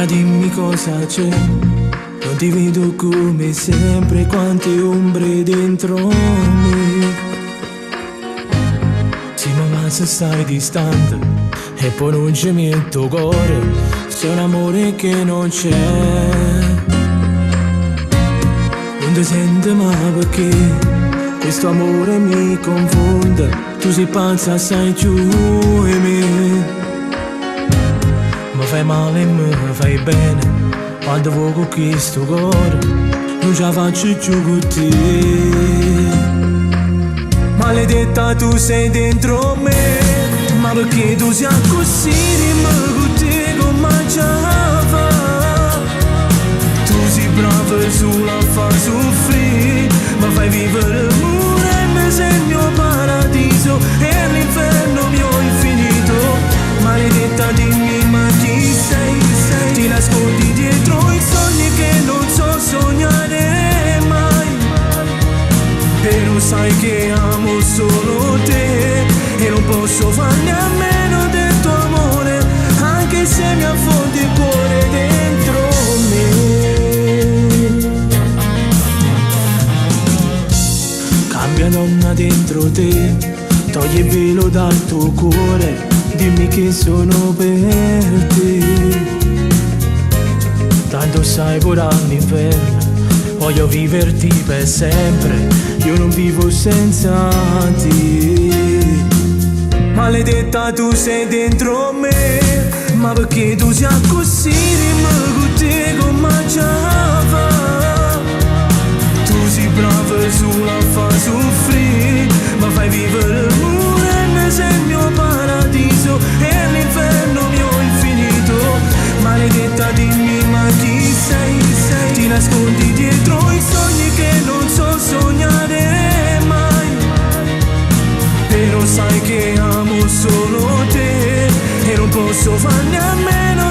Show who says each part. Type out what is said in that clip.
Speaker 1: dimmi cosa c'è, non ti vedo come sempre, quante ombre dentro me. Sì, ma se stai distante e poi non ci metto cuore, c'è un amore che non c'è. Non ti sento mai perché questo amore mi confonde, tu sei pazza, sai giù e me. Mi fai male e mi fai bene, quando vuoi con questo cuore non ce la faccio più con te. Maledetta tu sei dentro me, ma perché tu sei così, dimmi con te come ce la fa. Tu sei brava solo a far soffrire, ma fai vivere l'amore e mi sei il mio paradiso e l'inferno mio infinito. Maledetta dimmi ma chi sei? Ti nascondi dietro i sogni che non so sognare mai. Però sai che amo solo te e non posso farne a meno del tuo amore, anche se mi affondi il cuore dentro me. Cambia donna dentro te, togli il velo dal tuo cuore, dimmi che sono per te. Tanto sai pure all'inferno, voglio viverti per sempre, io non vivo senza te. Maledetta tu sei dentro me, ma perché tu sei così, dimmi con te come ce la fa. Tu sei brava solo a far soffrire, ma fai vivere l'amore e mi sei il mio paradiso e l'inferno mio infinito. Maledetta dimmi ma chi sei? Ti nascondi dietro i sogni che non so sognare mai. Però sai che amo solo te e non posso farne a meno